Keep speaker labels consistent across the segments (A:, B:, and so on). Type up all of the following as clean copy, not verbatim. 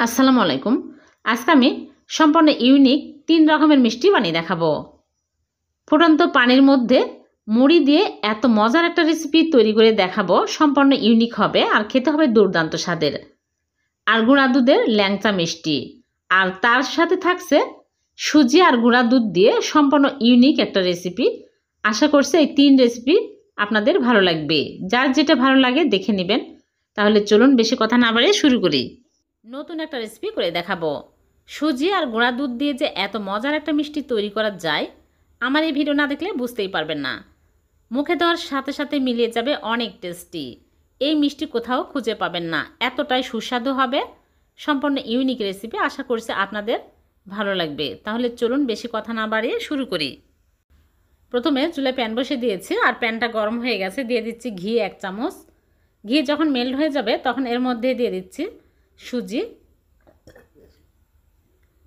A: আসসালামু আলাইকুম। আজকে আমি সম্পূর্ণ ইউনিক ৩ রকমের মিষ্টি বানিয়ে দেখাবো। ফুটন্ত পানির মধ্যে মুড়ি দিয়ে এত মজার একটা রেসিপি তৈরি করে দেখাবো। সম্পূর্ণ ইউনিক হবে আর খেতে হবে দুর্দান্ত স্বাদের। আর গুঁড়া দুধের ল্যাংচা মিষ্টি। আর তার সাথে থাকছে সুজি আর গুঁড়া দুধ দিয়ে সম্পূর্ণ ইউনিক একটা রেসিপি। আশা করছি এই ৩ রেসিপি আপনাদের ভালো লাগবে। যার যেটা ভালো লাগে দেখে নেবেন। তাহলে চলুন বেশি কথা না বাড়িয়ে শুরু করি। নতুন একটা রেসিপি করে দেখাবো। সুজি আর গুঁড়া দুধ দিয়ে যে এত মজার একটা মিষ্টি তৈরি করা যায়, আমার এই ভিডিও না দেখলে বুঝতেই পারবেন না। মুখে দেওয়ার সাথে সাথে মিলিয়ে যাবে অনেক টেস্টি। এই মিষ্টি কোথাও খুঁজে পাবেন না, এতটাই সুস্বাদু হবে। সম্পূর্ণ ইউনিক রেসিপি, আশা করছি আপনাদের ভালো লাগবে। তাহলে চলুন বেশি কথা না বাড়িয়ে শুরু করি। প্রথমে চুলায় প্যান বসে দিয়েছি আর প্যানটা গরম হয়ে গেছে। দিয়ে দিচ্ছি ঘি ১ চামচ। ঘি যখন মেল্ট হয়ে যাবে তখন এর মধ্যে দিয়ে দিচ্ছি সুজি।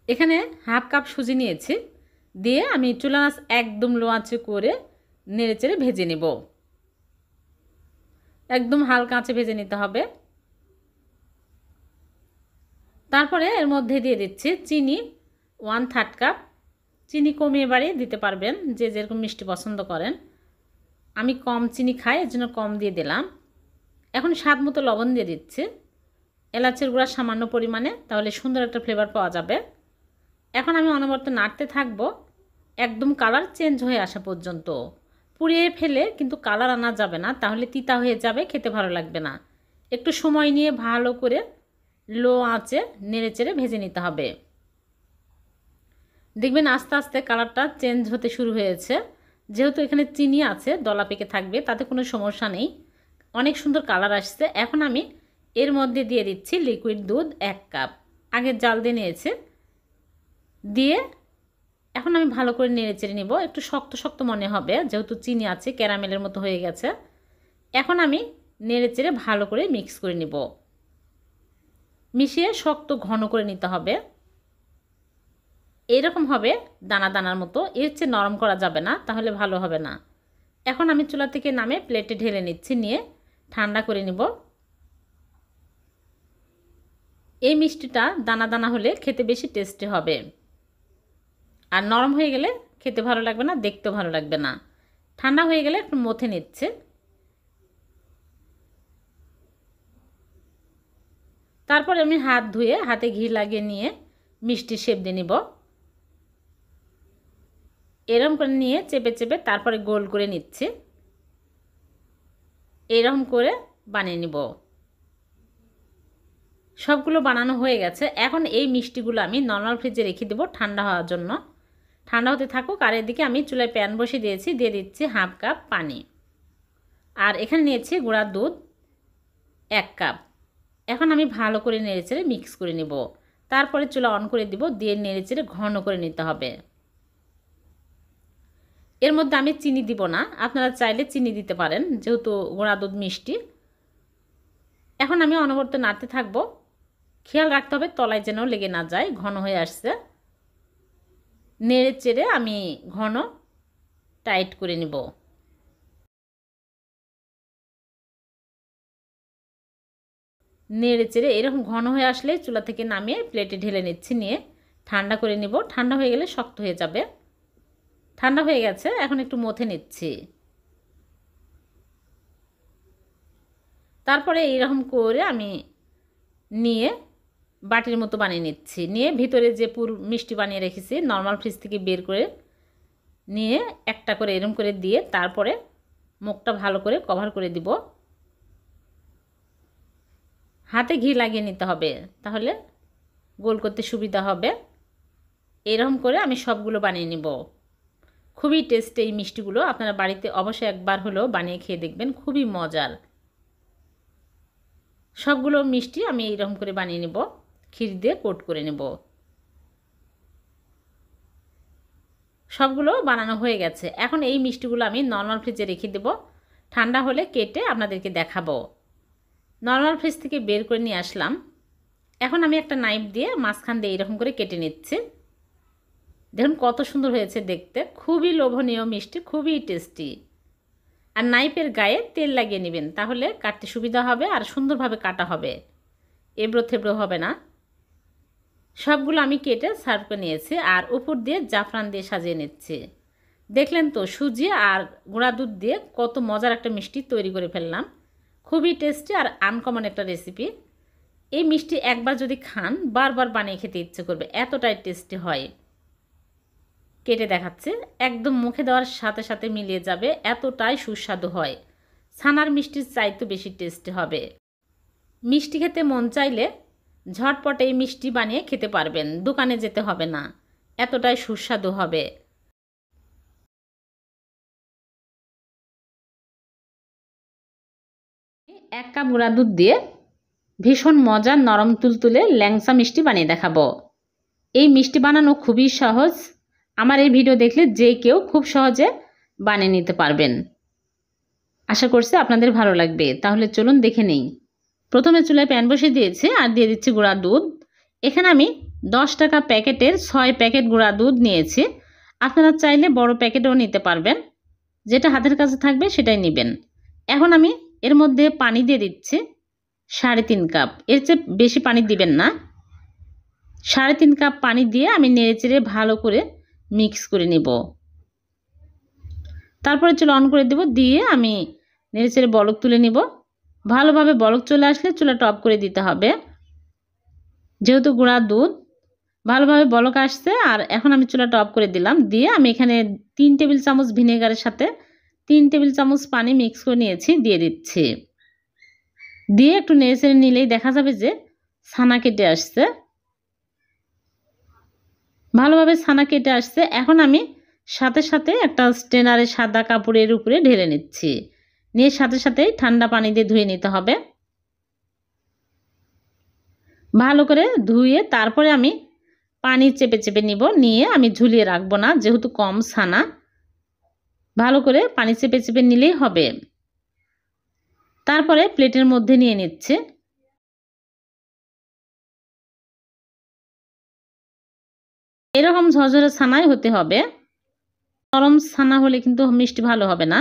A: এখানে হাফ কাপ সুজি নিয়েছি। দিয়ে আমি চুলা আঁচ একদম লো আঁচে করে নেড়েচেড়ে ভেজে নেব। একদম হালকা আঁচে ভেজে নিতে হবে। তারপরে এর মধ্যে দিয়ে দিচ্ছি চিনি 1/3 কাপ। চিনি কমিয়ে বাড়িয়ে দিতে পারবেন, যে যেরকম মিষ্টি পছন্দ করেন। আমি কম চিনি খাই, এর জন্য কম দিয়ে দিলাম। এখন স্বাদ মতো লবণ দিয়ে দিচ্ছি। এলাচের গুঁড়া সামান্য পরিমাণে, তাহলে সুন্দর একটা ফ্লেভার পাওয়া যাবে। এখন আমি অনবরত নাড়তে থাকবো একদম কালার চেঞ্জ হয়ে আসা পর্যন্ত। পুড়িয়ে ফেলে কিন্তু কালার আনা যাবে না, তাহলে তিতা হয়ে যাবে, খেতে ভালো লাগবে না। একটু সময় নিয়ে ভালো করে লো আঁচে নেড়েচেড়ে ভেজে নিতে হবে। দেখবেন আস্তে আস্তে কালারটা চেঞ্জ হতে শুরু হয়েছে। যেহেতু এখানে চিনি আছে, দলা পেকে থাকবে, তাতে কোনো সমস্যা নেই। অনেক সুন্দর কালার আসছে। এখন আমি এর মধ্যে দিয়ে দিচ্ছি লিকুইড দুধ 1 কাপ। আগে জাল দিয়ে নিয়েছে। দিয়ে এখন আমি ভালো করে নেড়েচেড়ে নিব। একটু শক্ত শক্ত মনে হবে, যেহেতু চিনি আছে, ক্যারামেলের মতো হয়ে গেছে। এখন আমি নেড়েচেড়ে ভালো করে মিক্স করে নিব। মিশিয়ে শক্ত ঘন করে নিতে হবে। এরকম হবে দানা দানার মতো, এর চেয়ে নরম করা যাবে না, তাহলে ভালো হবে না। এখন আমি চুলা থেকে নামে প্লেটে ঢেলে নিচ্ছি, নিয়ে ঠান্ডা করে নিব। এই মিষ্টিটা দানা দানা হলে খেতে বেশি টেস্টি হবে, আর নরম হয়ে গেলে খেতে ভালো লাগবে না, দেখতেও ভালো লাগবে না। ঠান্ডা হয়ে গেলে একটু মথে নিচ্ছে। তারপরে আমি হাত ধুয়ে হাতে ঘি লাগিয়ে নিয়ে মিষ্টি শেপ দিয়ে নিব। এরকম করে নিয়ে চেপে চেপে তারপরে গোল করে নিচ্ছি। এরকম করে বানিয়ে নিব। সবগুলো বানানো হয়ে গেছে। এখন এই মিষ্টিগুলো আমি নর্মাল ফ্রিজে রেখে দেবো ঠান্ডা হওয়ার জন্য। ঠান্ডা হতে থাকুক। আর এদিকে আমি চুলায় প্যান বসিয়ে দিয়েছি। দিয়ে দিচ্ছি হাফ কাপ পানি। আর এখানে নিয়েছি গুঁড়া দুধ 1 কাপ। এখন আমি ভালো করে নেড়েচেড়ে মিক্স করে নেব। তারপরে চুলা অন করে দিব। দিয়ে নেড়েচেড়ে ঘন করে নিতে হবে। এর মধ্যে আমি চিনি দিব না, আপনারা চাইলে চিনি দিতে পারেন, যেহেতু গুঁড়া দুধ মিষ্টি। এখন আমি অনবরত নাড়তে থাকবো। খেয়াল রাখতে হবে তলায় যেন লেগে না যায়। ঘন হয়ে আসছে। নেড়ে চেড়ে আমি ঘন টাইট করে নিব। নেড়ে চেড়ে এরকম ঘন হয়ে আসলে চুলা থেকে নামিয়ে প্লেটে ঢেলে নিচ্ছি। নিয়ে ঠান্ডা করে নিব। ঠান্ডা হয়ে গেলে শক্ত হয়ে যাবে। ঠান্ডা হয়ে গেছে, এখন একটু মথে নিচ্ছি। তারপরে এইরকম করে আমি নিয়ে বাটির মতো বানিয়ে নিচ্ছি। নিয়ে ভিতরে যে মিষ্টি বানিয়ে রেখেছি নর্মাল ফ্রিজ থেকে বের করে নিয়ে একটা করে এরকম করে দিয়ে তারপরে মুখটা ভালো করে কভার করে দিব। হাতে ঘি লাগিয়ে নিতে হবে, তাহলে গোল করতে সুবিধা হবে। এরকম করে আমি সবগুলো বানিয়ে নিব। খুবই টেস্টি এই মিষ্টিগুলো। আপনারা বাড়িতে অবশ্যই একবার হলেও বানিয়ে খেয়ে দেখবেন, খুবই মজার। সবগুলো মিষ্টি আমি এইরকম করে বানিয়ে নেব। ক্ষীর দিয়ে কোট করে নেব। সবগুলো বানানো হয়ে গেছে। এখন এই মিষ্টিগুলো আমি নর্মাল ফ্রিজে রেখে দেব। ঠান্ডা হলে কেটে আপনাদেরকে দেখাবো। নর্মাল ফ্রিজ থেকে বের করে নিয়ে আসলাম। এখন আমি একটা নাইফ দিয়ে মাঝখান দিয়ে এরকম করে কেটে নিচ্ছি। দেখুন কত সুন্দর হয়েছে দেখতে। খুবই লোভনীয় মিষ্টি, খুবই টেস্টি। আর নাইফের গায়ে তেল লাগিয়ে নেবেন, তাহলে কাটতে সুবিধা হবে আর সুন্দরভাবে কাটা হবে, এবড়ো থেবড়ো হবে না। সবগুলো আমি কেটে সার্ভ করে নিয়েছি আর উপর দিয়ে জাফরান দিয়ে সাজিয়ে নিচ্ছি। দেখলেন তো সুজি আর গুঁড়া দুধ দিয়ে কত মজার একটা মিষ্টি তৈরি করে ফেললাম। খুবই টেস্টি আর আনকমন একটা রেসিপি। এই মিষ্টি একবার যদি খান বারবার বানিয়ে খেতে ইচ্ছে করবে, এতটাই টেস্টি হয়। কেটে দেখাচ্ছে, একদম মুখে দেওয়ার সাথে সাথে মিলিয়ে যাবে, এতটাই সুস্বাদু হয়। ছানার মিষ্টির চাইতে বেশি টেস্টি হবে। মিষ্টি খেতে মন চাইলে ঝটপট এই মিষ্টি বানিয়ে খেতে পারবেন, দোকানে যেতে হবে না, এতটাই সুস্বাদু হবে। 1 কাপ গুঁড়া দুধ দিয়ে ভীষণ মজার নরম তুলতুলে ল্যাংচা মিষ্টি বানিয়ে দেখাবো। এই মিষ্টি বানানো খুবই সহজ। আমার এই ভিডিও দেখলে যে কেউ খুব সহজে বানিয়ে নিতে পারবেন। আশা করছি আপনাদের ভালো লাগবে। তাহলে চলুন দেখে নেই। প্রথমে চুলায় প্যান বসিয়ে দিয়েছি আর দিয়ে দিচ্ছি গুঁড়া দুধ। এখানে আমি 10 টাকা প্যাকেটের 6 প্যাকেট গুঁড়া দুধ নিয়েছি। আপনারা চাইলে বড় প্যাকেটও নিতে পারবেন, যেটা হাতের কাছে থাকবে সেটাই নেবেন। এখন আমি এর মধ্যে পানি দিয়ে দিচ্ছি 3.5 কাপ। এর চেয়ে বেশি পানি দিবেন না। 3.5 কাপ পানি দিয়ে আমি নেড়েচেড়ে ভালো করে মিক্স করে নেব। তারপরে চুলা অন করে দেব, দিয়ে আমি নেড়েচেড়ে বলক তুলে নেব। ভালোভাবে বলক চলে আসলে চুলাটা অফ করে দিতে হবে। যেহেতু গুঁড়া দুধ ভালোভাবে বলক আসছে, আর এখন আমি চুলাটা অফ করে দিলাম। দিয়ে আমি এখানে 3 টেবিল চামচ ভিনেগারের সাথে 3 টেবিল চামচ পানি মিক্স করে নিয়েছি, দিয়ে দিচ্ছি। দিয়ে একটু নেড়েচেড়ে নিলেই দেখা যাবে যে ছানা কেটে আসছে। ভালোভাবে ছানা কেটে আসছে। এখন আমি সাথে সাথে একটা স্ট্রেনারে সাদা কাপড়ের উপরে ঢেলে নিচ্ছি। নিয়ে সাথে সাথেই ঠান্ডা পানি দিয়ে ধুয়ে নিতে হবে। ভালো করে ধুয়ে তারপরে আমি পানি চেপে চেপে নিব। নিয়ে আমি ঝুলিয়ে রাখবো না, যেহেতু কম ছানা। ভালো করে পানি চেপে চেপে নিলেই হবে। তারপরে প্লেটের মধ্যে নিয়ে নিচ্ছে। এরকম ঝরঝরে ছানাই হতে হবে। নরম ছানা হলে কিন্তু মিষ্টি ভালো হবে না।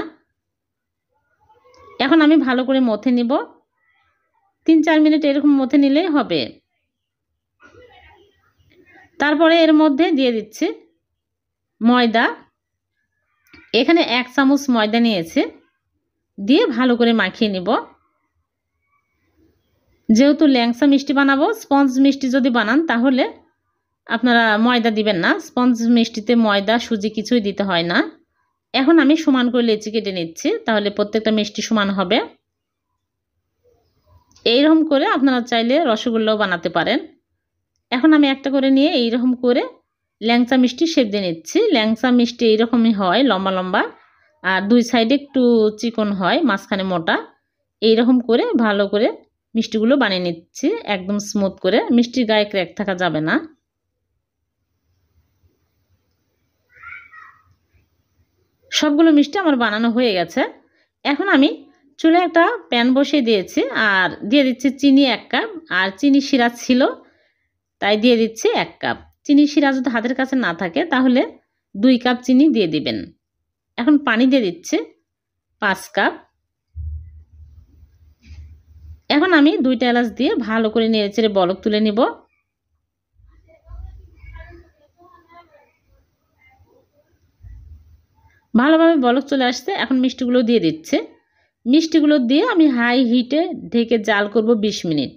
A: এখন আমি ভালো করে মথে নিব। 3-4 মিনিট এরকম মথে নিলেই হবে। তারপরে এর মধ্যে দিয়ে দিচ্ছি ময়দা। এখানে 1 চামচ ময়দা নিয়েছি, দিয়ে ভালো করে মাখিয়ে নিব। যেহেতু ল্যাংচা মিষ্টি বানাবো, স্পঞ্জ মিষ্টি যদি বানান তাহলে আপনারা ময়দা দিবেন না। স্পঞ্জ মিষ্টিতে ময়দা সুজি কিছুই দিতে হয় না। এখন আমি সমান করে লেচি কেটে নিচ্ছি, তাহলে প্রত্যেকটা মিষ্টি সমান হবে। এইরকম করে আপনারা চাইলে রসগোল্লাও বানাতে পারেন। এখন আমি একটা করে নিয়ে এইরকম করে ল্যাংচা মিষ্টি শেপ দিয়ে নিচ্ছি। ল্যাংচা মিষ্টি এইরকমই হয়, লম্বা লম্বা, আর 2 সাইডে একটু চিকন হয়, মাঝখানে মোটা। এইরকম করে ভালো করে মিষ্টিগুলো বানিয়ে নিচ্ছি, একদম স্মুথ করে। মিষ্টির গায়ে ক্র্যাক থাকা যাবে না। সবগুলো মিষ্টি আমার বানানো হয়ে গেছে। এখন আমি চুলায় একটা প্যান বসিয়ে দিয়েছি আর দিয়ে দিচ্ছি চিনি 1 কাপ। আর চিনি শিরা ছিল তাই দিয়ে দিচ্ছি 1 কাপ। চিনি শিরা যদি হাতের কাছে না থাকে তাহলে 2 কাপ চিনি দিয়ে দিবেন। এখন পানি দিয়ে দিচ্ছি 5 কাপ। এখন আমি 2টা এলাচ দিয়ে ভালো করে নেড়েচেড়ে বলক তুলে নিব। ভালোভাবে বলক চলে আসছে। এখন মিষ্টিগুলো দিয়ে দিচ্ছে। মিষ্টিগুলো দিয়ে আমি হাই হিটে ঢেকে জাল করব 20 মিনিট।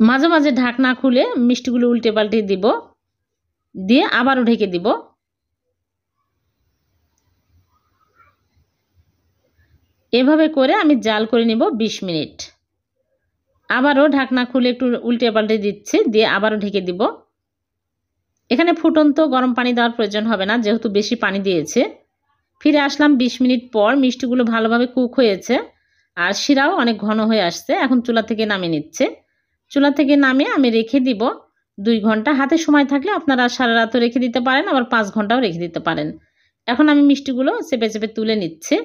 A: মাঝে মাঝে ঢাকনা খুলে মিষ্টিগুলো উল্টে পাল্টে দিব, দিয়ে আবারও ঢেকে দিব। এভাবে করে আমি জাল করে নিব 20 মিনিট। আবারও ঢাকনা খুলে একটু উল্টে পাল্টে দিচ্ছি, দিয়ে আবারও ঢেকে দিব। এখানে ফুটন্ত গরম পানি দেওয়ার প্রয়োজন হবে না, যেহেতু বেশি পানি দিয়েছে। ফিরে আসলাম 20 মিনিট পর। মিষ্টিগুলো ভালোভাবে কুক হয়েছে আর শিরাও অনেক ঘন হয়ে আসছে। এখন চুলা থেকে নামিয়ে নিচ্ছে। চুলা থেকে নামিয়ে আমি রেখে দিব 2 ঘন্টা। হাতে সময় থাকলে আপনারা সারা রাতও রেখে দিতে পারেন, আবার 5 ঘন্টাও রেখে দিতে পারেন। এখন আমি মিষ্টিগুলো চেপে চেপে তুলে নিচ্ছি।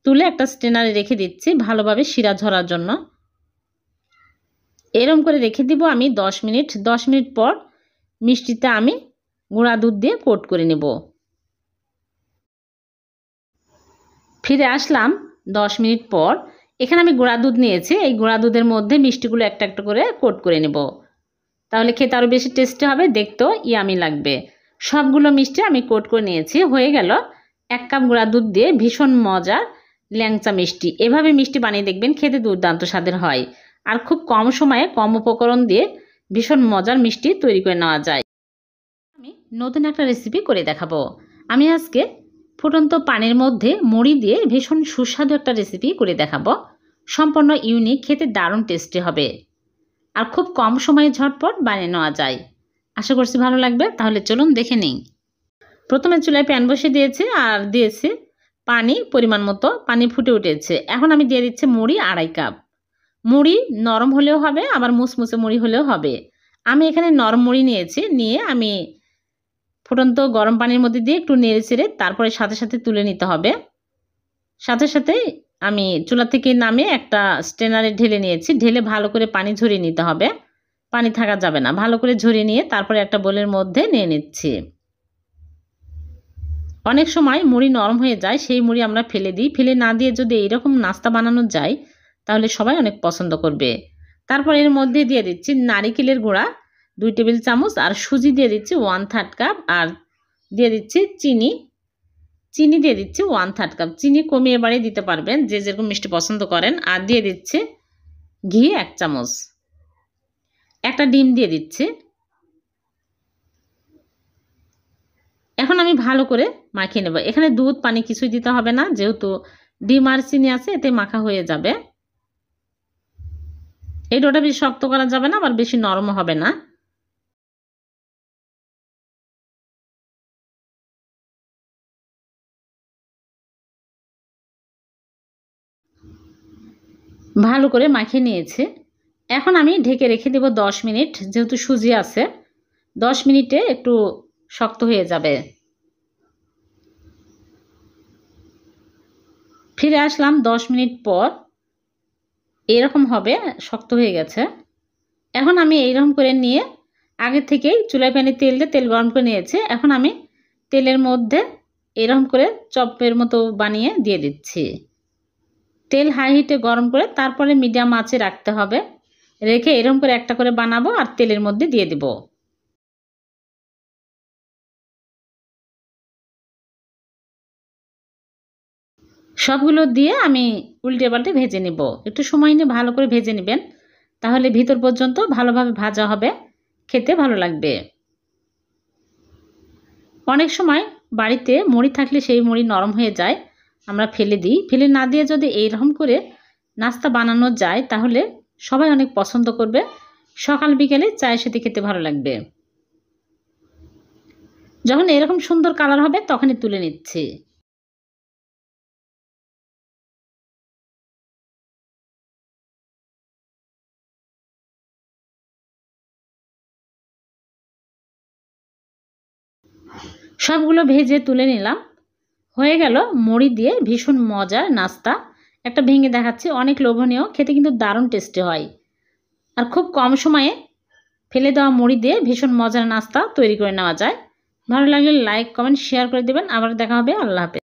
A: তুলে একটা স্ট্রেনারে রেখে দিচ্ছি ভালোভাবে শিরা ঝরার জন্য। এরকম করে রেখে দিব আমি 10 মিনিট। 10 মিনিট পর মিষ্টিতে আমি গুঁড়া দুধ দিয়ে কোট করে নেব। ফিরে আসলাম 10 মিনিট পর এখানে আমি গুঁড়া দুধ নিয়েছি। এই গুঁড়া দুধের মধ্যে মিষ্টিগুলো একটা একটা করে কোট করে নেব। তাহলে খেতে আরও বেশি টেস্টি হবে, দেখতেও ইয়ামি লাগবে। সবগুলো মিষ্টি আমি কোট করে নিয়েছি। হয়ে গেল 1 কাপ গুঁড়া দুধ দিয়ে ভীষণ মজার ল্যাংচা মিষ্টি। এভাবে মিষ্টি বানিয়ে দেখবেন, খেতে দুর্দান্ত স্বাদের হয়। আর খুব কম সময়ে কম উপকরণ দিয়ে ভীষণ মজার মিষ্টি তৈরি করে নেওয়া যায়। আমি নতুন একটা রেসিপি করে দেখাবো। আমি আজকে ফুটন্ত পানির মধ্যে মুড়ি দিয়ে ভীষণ সুস্বাদু একটা রেসিপি করে দেখাবো। সম্পূর্ণ ইউনিক, খেতে দারুণ টেস্টি হবে আর খুব কম সময়ে ঝটপট বানিয়ে নেওয়া যায়। আশা করছি ভালো লাগবে। তাহলে চলুন দেখে নিই। প্রথমে চুলায় প্যান বসিয়ে দিয়েছি আর দিয়েছি পানি পরিমাণ মতো। পানি ফুটে উঠেছে। এখন আমি দিয়ে দিচ্ছি মুড়ি 2.5 কাপ। মুড়ি নরম হলেও হবে, আবার মুসমুসে মুড়ি হলেও হবে। আমি এখানে নরম মুড়ি নিয়েছি। নিয়ে আমি ফুটন্ত গরম পানির মধ্যে দিয়ে একটু নেড়ে চেড়ে তারপরে সাথে সাথে তুলে নিতে হবে। সাথে সাথে আমি চুলা থেকে নামিয়ে একটা স্ট্রেনারে ঢেলে নিয়েছি। ঢেলে ভালো করে পানি ঝরিয়ে নিতে হবে, পানি থাকা যাবে না। ভালো করে ঝরিয়ে নিয়ে তারপরে একটা বোলের মধ্যে নিয়ে নিচ্ছি। অনেক সময় মুড়ি নরম হয়ে যায়, সেই মুড়ি আমরা ফেলে দিই। ফেলে না দিয়ে যদি এইরকম নাস্তা বানানো যায় তাহলে সবাই অনেক পছন্দ করবে। তারপর এর মধ্যে দিয়ে দিচ্ছি নারিকেলের গুঁড়া 2 টেবিল চামচ আর সুজি দিয়ে দিচ্ছি 1/3 কাপ আর দিয়ে দিচ্ছি চিনি দিয়ে দিচ্ছি 1/3 কাপ। চিনি কমিয়ে বাড়িয়ে দিতে পারবেন, যে যেরকম মিষ্টি পছন্দ করেন। আর দিয়ে দিচ্ছি ঘি 1 চামচ। একটা ডিম দিয়ে দিচ্ছি। এখন আমি ভালো করে মাখিয়ে নেব। এখানে দুধ পানি কিছুই দিতে হবে না, যেহেতু ডিম আর চিনি আছে, এতে মাখা হয়ে যাবে। এই ডোটা বেশি শক্ত করা যাবে না, আবার বেশি নরম হবে না। ভালো করে মাখিয়ে নিয়েছি। এখন আমি ঢেকে রেখে দেব 10 মিনিট। যেহেতু সুজি আছে, 10 মিনিটে একটু শক্ত হয়ে যাবে। ফিরে আসলাম 10 মিনিট পর। এরকম হবে, শক্ত হয়ে গেছে। এখন আমি এইরকম করে নিয়ে আগে থেকেই চুলায় প্যানে তেল দিয়ে তেল গরম করে নিয়েছি। এখন আমি তেলের মধ্যে এরকম করে চপের মতো বানিয়ে দিয়ে দিচ্ছি। তেল হাই হিটে গরম করে তারপরে মিডিয়াম আঁচে রাখতে হবে। রেখে এরকম করে একটা করে বানাবো আর তেলের মধ্যে দিয়ে দেব। সবগুলো দিয়ে আমি উল্টে পাল্টে ভেজে নেব। একটু সময় নিয়ে ভালো করে ভেজে নেবেন, তাহলে ভিতর পর্যন্ত ভালোভাবে ভাজা হবে, খেতে ভালো লাগবে। অনেক সময় বাড়িতে মুড়ি থাকলে সেই মুড়ি নরম হয়ে যায়, আমরা ফেলে দিই। ফেলে না দিয়ে যদি এইরকম করে নাস্তা বানানো যায় তাহলে সবাই অনেক পছন্দ করবে। সকাল বিকেলে চায়ের সাথে খেতে ভালো লাগবে। যখন এরকম সুন্দর কালার হবে তখনই তুলে নিচ্ছি। সবগুলো ভেজে তুলে নিলাম। হয়ে গেল মুড়ি দিয়ে ভীষণ মজার নাস্তা। একটা ভেঙে দেখাচ্ছি, অনেক লোভনীয়, খেতে কিন্তু দারুণ টেস্টি হয়। আর খুব কম সময়ে ফেলে দেওয়া মুড়ি দিয়ে ভীষণ মজার নাস্তা তৈরি করে নেওয়া যায়। ভালো লাগলে লাইক কমেন্ট শেয়ার করে দেবেন। আবার দেখা হবে। আল্লাহ হাফেজ।